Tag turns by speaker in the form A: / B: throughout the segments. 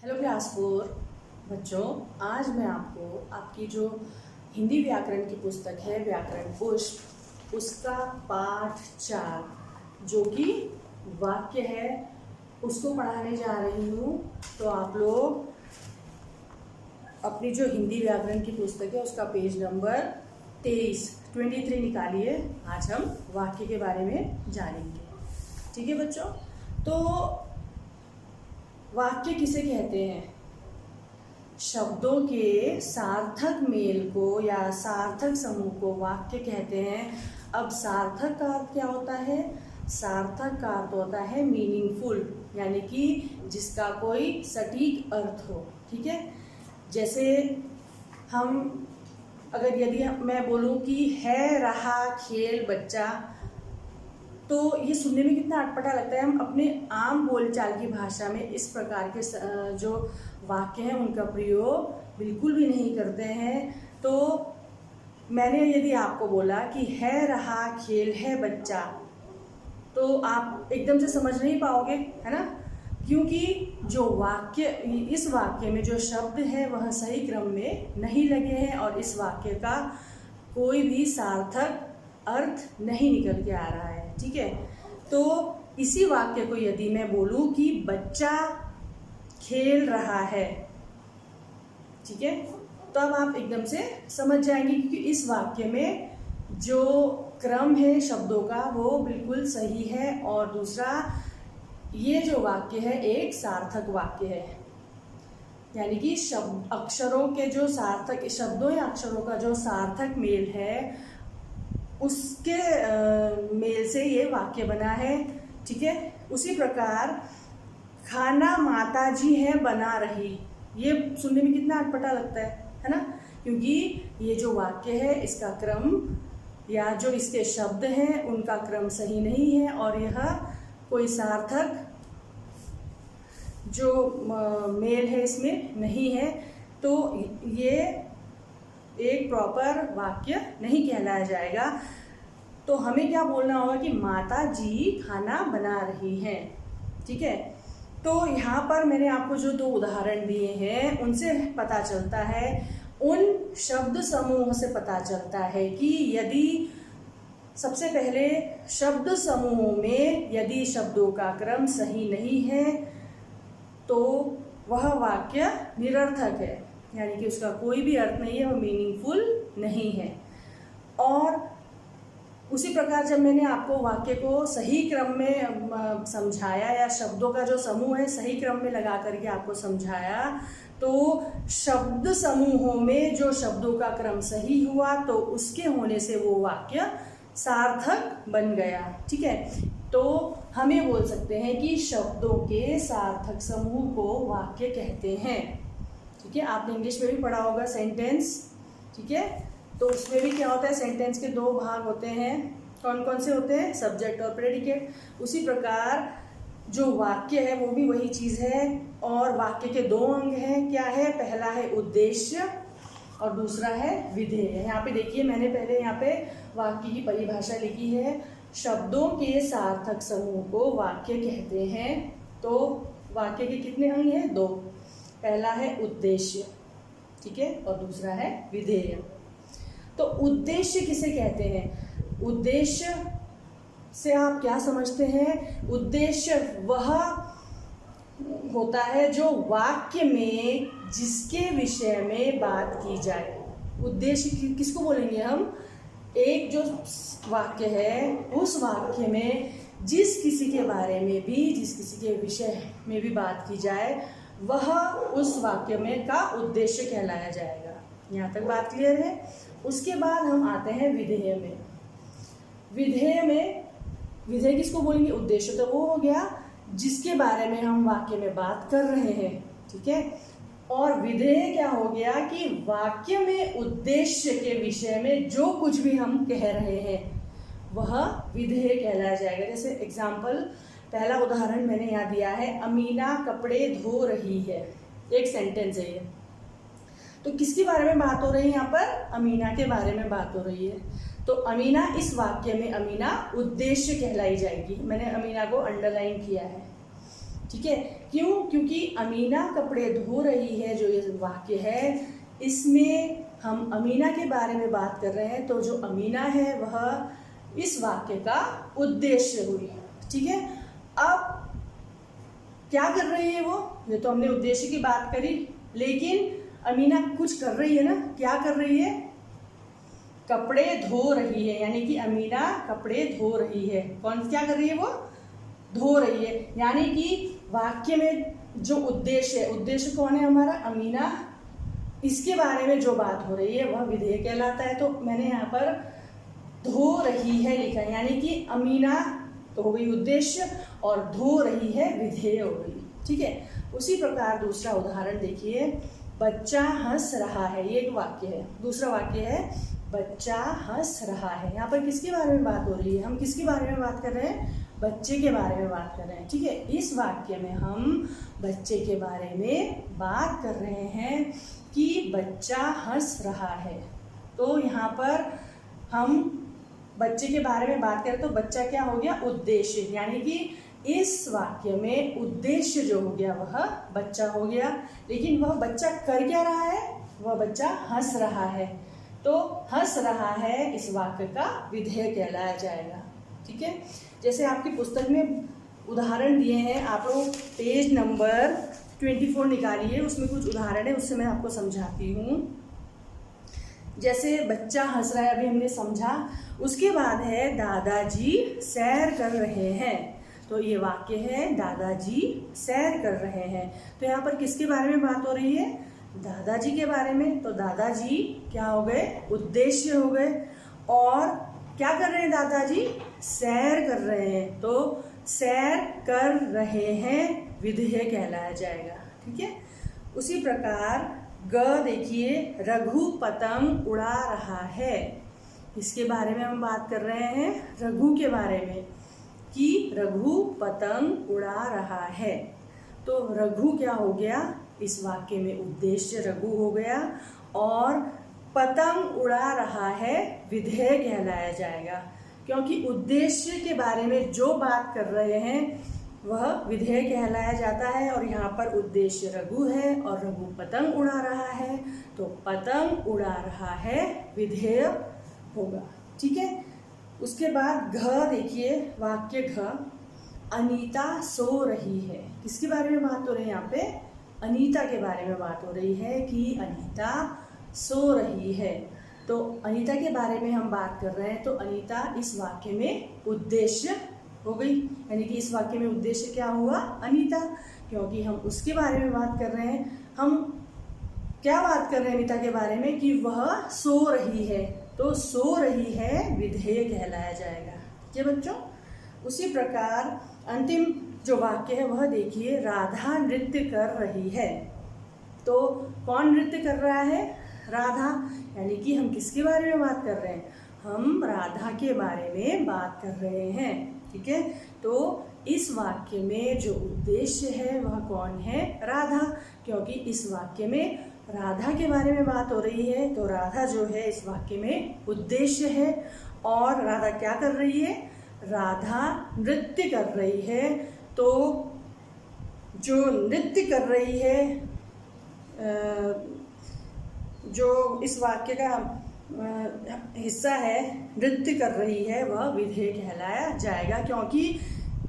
A: Hello class 4 बच्चों, आज मैं आपको आपकी जो हिंदी व्याकरण की पुस्तक है व्याकरण पुष्प उसका पाठ 4 जो कि वाक्य है उसको पढ़ाने जा रही हूँ। तो आप लोग अपनी जो हिंदी व्याकरण की पुस्तक है उसका पेज नंबर 23 निकालिए। आज हम वाक्य के बारे में जानेंगे। ठीक है बच्चों, तो वाक्य किसे कहते हैं? शब्दों के सार्थक मेल को या सार्थक समूह को वाक्य कहते हैं। अब सार्थक का अर्थ क्या होता है? सार्थक का अर्थ होता है मीनिंगफुल, यानी कि जिसका कोई सटीक अर्थ हो। ठीक है, जैसे हम यदि मैं बोलूं कि है रहा खेल बच्चा, तो ये सुनने में कितना अटपटा लगता है। हम अपने आम बोलचाल की भाषा में इस प्रकार के जो वाक्य हैं उनका प्रयोग बिल्कुल भी नहीं करते हैं। तो मैंने यदि आपको बोला कि है रहा खेल है बच्चा, तो आप एकदम से समझ नहीं पाओगे, है ना? क्योंकि जो वाक्य, इस वाक्य में जो शब्द है वह सही क्रम में नहीं लगे हैं और इस वाक्य का कोई भी सार्थक अर्थ नहीं निकल के आ रहा है। ठीक है, तो इसी वाक्य को यदि मैं बोलूं कि बच्चा खेल रहा है, ठीक है, तो अब आप एकदम से समझ जाएंगे क्योंकि इस वाक्य में जो क्रम है शब्दों का वो बिल्कुल सही है। और दूसरा, ये जो वाक्य है एक सार्थक वाक्य है, यानी कि शब्द अक्षरों के जो सार्थक शब्दों या अक्षरों का जो सार्थक मेल है उसके मेल से ये वाक्य बना है। ठीक है, उसी प्रकार खाना माताजी है बना रही, ये सुनने में कितना अटपटा लगता है ना? क्योंकि ये जो वाक्य है इसका क्रम या जो इसके शब्द हैं उनका क्रम सही नहीं है और यह कोई सार्थक जो मेल है इसमें नहीं है, तो ये एक प्रॉपर वाक्य नहीं कहलाया जाएगा। तो हमें क्या बोलना होगा कि माता जी खाना बना रही हैं। ठीक है, तो यहाँ पर मैंने आपको जो 2 उदाहरण दिए हैं उनसे पता चलता है, उन शब्द समूह से पता चलता है कि यदि सबसे पहले शब्द समूह में यदि शब्दों का क्रम सही नहीं है तो वह वाक्य निरर्थक है, यानी कि उसका कोई भी अर्थ नहीं है, वह मीनिंगफुल नहीं है। और उसी प्रकार जब मैंने आपको वाक्य को सही क्रम में समझाया या शब्दों का जो समूह है सही क्रम में लगा करके आपको समझाया, तो शब्द समूहों में जो शब्दों का क्रम सही हुआ तो उसके होने से वो वाक्य सार्थक बन गया। ठीक है, तो हमें बोल सकते हैं कि शब्दों के सार्थक समूह को वाक्य कहते हैं। ठीक है, आपने इंग्लिश में भी पढ़ा होगा सेंटेंस। ठीक है, तो उसमें भी क्या होता है, सेंटेंस के 2 भाग होते हैं। कौन कौन से होते हैं? सब्जेक्ट और प्रेडिकेट। उसी प्रकार जो वाक्य है वो भी वही चीज़ है और वाक्य के 2 अंग हैं। क्या है? पहला है उद्देश्य और दूसरा है विधेय। यहाँ पे देखिए, मैंने पहले यहाँ पे वाक्य की परिभाषा लिखी है, शब्दों के सार्थक समूह को वाक्य कहते हैं। तो वाक्य के कितने अंग हैं? 2। पहला है उद्देश्य, ठीक है, और दूसरा है विधेय। तो उद्देश्य किसे कहते हैं? उद्देश्य से आप क्या समझते हैं? उद्देश्य वह होता है जो वाक्य में जिसके विषय में बात की जाए। उद्देश्य किसको बोलेंगे हम? एक जो वाक्य है उस वाक्य में जिस किसी के बारे में भी, जिस किसी के विषय में भी बात की जाए वह उस वाक्य में का उद्देश्य कहलाया जाएगा। यहाँ तक बात क्लियर है? उसके बाद हम आते हैं विधेय में। विधेय किसको बोलेंगे? उद्देश्य तो वो हो गया जिसके बारे में हम वाक्य में बात कर रहे हैं। ठीक है, और विधेय क्या हो गया कि वाक्य में उद्देश्य के विषय में जो कुछ भी हम कह रहे हैं वह विधेय कहलाया जाएगा। जैसे एग्जाम्पल, पहला उदाहरण मैंने यहाँ दिया है, अमीना कपड़े धो रही है। एक सेंटेंस है ये। तो किसके बारे में बात हो रही है? यहाँ पर अमीना के बारे में बात हो रही है। तो अमीना, इस वाक्य में अमीना उद्देश्य कहलाई जाएगी। मैंने अमीना को अंडरलाइन किया है। ठीक है। क्यों? क्योंकि अमीना कपड़े धो रही है, जो ये वाक्य है इसमें हम अमीना के बारे में बात कर रहे हैं, तो जो अमीना है वह इस वाक्य का उद्देश्य हुई। ठीक है। अब क्या कर रही है वो, ये तो हमने उद्देश्य की बात करी, लेकिन अमीना कुछ कर रही है ना। क्या कर रही है? कपड़े धो रही है, यानी कि अमीना कपड़े धो रही है। कौन क्या कर रही है? वो धो रही है। यानी कि वाक्य में जो उद्देश्य है, उद्देश्य कौन है हमारा? अमीना। इसके बारे में जो बात हो रही है वह विधेय कहलाता है। तो मैंने यहाँ पर धो रही है लिखा है, यानी कि अमीना तो हो गई उद्देश्य और धो रही है विधेय हो गई। ठीक है। उसी प्रकार दूसरा उदाहरण देखिए, बच्चा हंस रहा है, ये एक वाक्य है। दूसरा वाक्य है बच्चा हंस रहा है। यहाँ पर किसके बारे में बात हो रही है? हम किसके बारे में बात कर रहे हैं? बच्चे के बारे में बात कर रहे हैं। ठीक है। इस वाक्य में हम बच्चे के बारे में बात कर रहे हैं कि बच्चा हंस रहा है। तो यहाँ पर हम बच्चे के बारे में बात करें तो बच्चा क्या हो गया? उद्देश्य। यानी कि इस वाक्य में उद्देश्य जो हो गया वह बच्चा हो गया। लेकिन वह बच्चा कर क्या रहा है? वह बच्चा हंस रहा है। तो हंस रहा है इस वाक्य का विधेय कहलाया जाएगा। ठीक है। जैसे आपकी पुस्तक में उदाहरण दिए हैं, आप लोग पेज नंबर 24 निकालिए, उसमें कुछ उदाहरण है, उससे मैं आपको समझाती हूँ। जैसे बच्चा हंस रहा है, अभी हमने समझा। उसके बाद है दादाजी सैर कर रहे हैं। तो ये वाक्य है दादाजी सैर कर रहे हैं। तो यहाँ पर किसके बारे में बात हो रही है? दादाजी के बारे में। तो दादाजी क्या हो गए? उद्देश्य हो गए। और क्या कर रहे हैं दादाजी? सैर कर रहे हैं। तो सैर कर रहे हैं विधेय कहलाया जाएगा। ठीक है। उसी प्रकार ग देखिए, रघु पतंग उड़ा रहा है। इसके बारे में हम बात कर रहे हैं, रघु के बारे में, कि रघु पतंग उड़ा रहा है। तो रघु क्या हो गया? इस वाक्य में उद्देश्य रघु हो गया और पतंग उड़ा रहा है विधेय कहलाया जाएगा। क्योंकि उद्देश्य के बारे में जो बात कर रहे हैं वह विधेय कहलाया जाता है। और यहाँ पर उद्देश्य रघु है और रघु पतंग उड़ा रहा है, तो पतंग उड़ा रहा है विधेय होगा। ठीक है। उसके बाद घ देखिए, वाक्य घ, अनीता सो रही है। किसके बारे में बात हो रही है? यहाँ पे अनीता के बारे में बात हो रही है कि अनीता सो रही है। तो अनीता के बारे में हम बात कर रहे हैं, तो अनीता इस वाक्य में उद्देश्य हो गई। यानी कि इस वाक्य में उद्देश्य क्या हुआ? अनीता, क्योंकि हम उसके बारे में बात कर रहे हैं। हम क्या बात कर रहे हैं अनीता के बारे में? कि वह सो रही है। तो सो रही है विधेय कहलाया जाएगा। ये बच्चों, उसी प्रकार अंतिम जो वाक्य है वह देखिए, राधा नृत्य कर रही है। तो कौन नृत्य कर रहा है? राधा। यानी कि हम किसके बारे में बात कर रहे हैं? हम राधा के बारे में बात कर रहे हैं। ठीक है। तो इस वाक्य में जो उद्देश्य है वह कौन है? राधा। क्योंकि इस वाक्य में राधा के बारे में बात हो रही है, तो राधा जो है इस वाक्य में उद्देश्य है। और राधा क्या कर रही है? राधा नृत्य कर रही है। तो जो नृत्य कर रही है, जो इस वाक्य का हिस्सा है, नृत्य कर रही है, वह विधेय कहलाया जाएगा। क्योंकि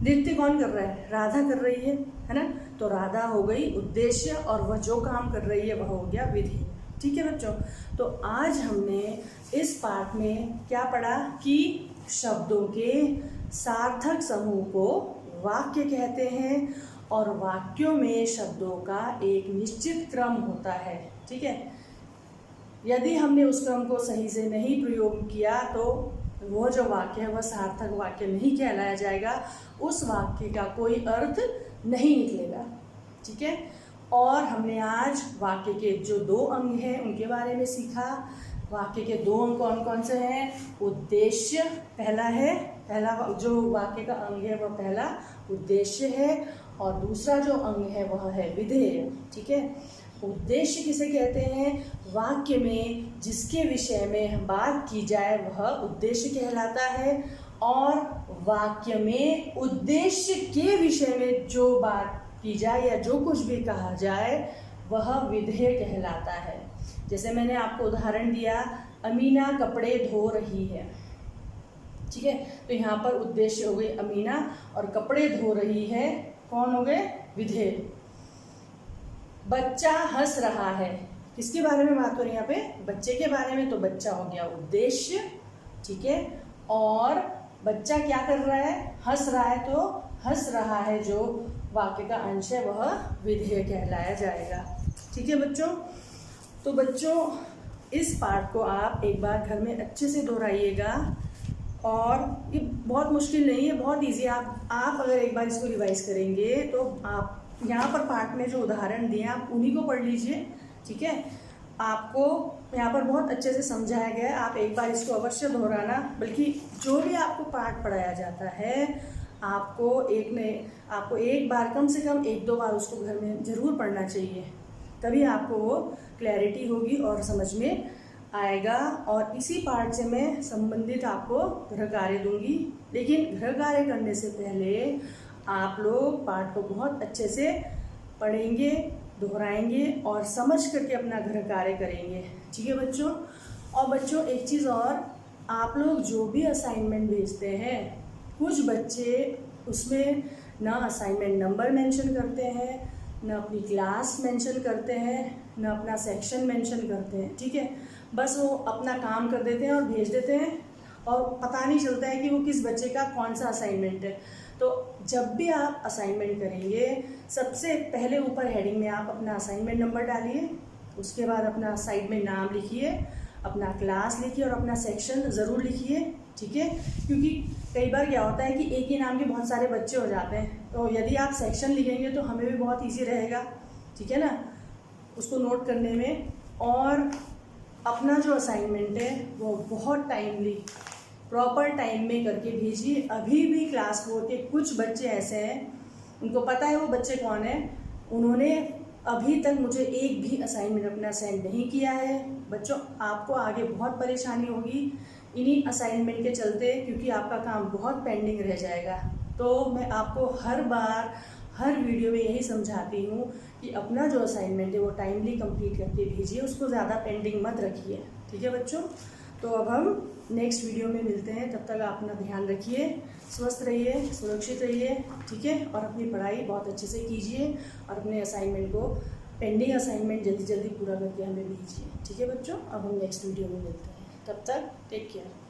A: नृत्य कौन कर रहा है? राधा कर रही है ना। तो राधा हो गई उद्देश्य और वह जो काम कर रही है वह हो गया विधेय। ठीक है बच्चों। तो आज हमने इस पाठ में क्या पढ़ा? कि शब्दों के सार्थक समूह को वाक्य कहते हैं और वाक्यों में शब्दों का एक निश्चित क्रम होता है। ठीक है। यदि हमने उस क्रम को सही से नहीं प्रयोग किया तो वो जो वाक्य है वह सार्थक वाक्य नहीं कहलाया जाएगा, उस वाक्य का कोई अर्थ नहीं निकलेगा। ठीक है। और हमने आज वाक्य के जो 2 अंग हैं उनके बारे में सीखा। वाक्य के 2 अंग कौन कौन से हैं? उद्देश्य पहला जो वाक्य का अंग है वह पहला उद्देश्य है और दूसरा जो अंग है वह है विधेय। ठीक है। उद्देश्य किसे कहते हैं? वाक्य में जिसके विषय में बात की जाए वह उद्देश्य कहलाता है। और वाक्य में उद्देश्य के विषय में जो बात की जाए या जो कुछ भी कहा जाए वह विधेय कहलाता है। जैसे मैंने आपको उदाहरण दिया, अमीना कपड़े धो रही है, ठीक है, तो यहाँ पर उद्देश्य हो गई अमीना और कपड़े धो रही है कौन हो गए, विधेय। बच्चा हंस रहा है, किसके बारे में बात हो रही है यहाँ पे, बच्चे के बारे में, तो बच्चा हो गया उद्देश्य, ठीक है। और बच्चा क्या कर रहा है, हंस रहा है, तो हंस रहा है जो वाक्य का अंश है वह विधेय कहलाया जाएगा, ठीक है बच्चों। तो बच्चों इस पाठ को आप एक बार घर में अच्छे से दोहराइएगा, और ये बहुत मुश्किल नहीं है, बहुत इजी है। आप अगर एक बार इसको रिवाइज करेंगे तो आप यहाँ पर पाठ में जो उदाहरण दिए आप उन्हीं को पढ़ लीजिए, ठीक है। आपको यहाँ पर बहुत अच्छे से समझाया गया है, आप एक बार इसको अवश्य दोहराना। बल्कि जो भी आपको पाठ पढ़ाया जाता है आपको एक बार कम से कम 1-2 बार उसको घर में ज़रूर पढ़ना चाहिए, तभी आपको वो क्लैरिटी होगी और समझ में आएगा। और इसी पाठ से मैं संबंधित आपको गृह कार्य दूंगी, लेकिन गृह कार्य करने से पहले आप लोग पाठ को बहुत अच्छे से पढ़ेंगे, दोहराएंगे और समझ करके अपना गृह कार्य करेंगे, ठीक है बच्चों। और बच्चों एक चीज़ और, आप लोग जो भी असाइनमेंट भेजते हैं, कुछ बच्चे उसमें ना असाइनमेंट नंबर मेंशन करते हैं, न अपनी क्लास मेंशन करते हैं, न अपना सेक्शन मेंशन करते हैं, ठीक है। बस वो अपना काम कर देते हैं और भेज देते हैं, और पता नहीं चलता है कि वो किस बच्चे का कौन सा असाइनमेंट है। तो जब भी आप असाइनमेंट करेंगे, सबसे पहले ऊपर हेडिंग में आप अपना असाइनमेंट नंबर डालिए, उसके बाद अपना साइड में नाम लिखिए, अपना क्लास लिखिए और अपना सेक्शन ज़रूर लिखिए, ठीक है। क्योंकि कई बार क्या होता है कि एक ही नाम के बहुत सारे बच्चे हो जाते हैं, तो यदि आप सेक्शन लिखेंगे तो हमें भी बहुत ईजी रहेगा, ठीक है ना, उसको नोट करने में। और अपना जो असाइनमेंट है वो बहुत टाइमली प्रॉपर टाइम में करके भेजिए। अभी भी क्लास 4 के कुछ बच्चे ऐसे हैं, उनको पता है वो बच्चे कौन है, उन्होंने अभी तक मुझे एक भी असाइनमेंट अपना सेंड नहीं किया है। बच्चों आपको आगे बहुत परेशानी होगी इन्हीं असाइनमेंट के चलते, क्योंकि आपका काम बहुत पेंडिंग रह जाएगा। तो मैं आपको हर बार हर वीडियो में यही समझाती हूँ कि अपना जो असाइनमेंट है वो टाइमली कंप्लीट करके भेजिए, उसको ज़्यादा पेंडिंग मत रखिए, ठीक है बच्चों। तो अब हम नेक्स्ट वीडियो में मिलते हैं, तब तक आप अपना ध्यान रखिए, स्वस्थ रहिए, सुरक्षित रहिए, ठीक है। और अपनी पढ़ाई बहुत अच्छे से कीजिए और अपने असाइनमेंट को, पेंडिंग असाइनमेंट जल्दी जल्दी पूरा करके हमें भेजिए, ठीक है बच्चों। अब हम नेक्स्ट वीडियो में मिलते हैं, तब तक टेक केयर।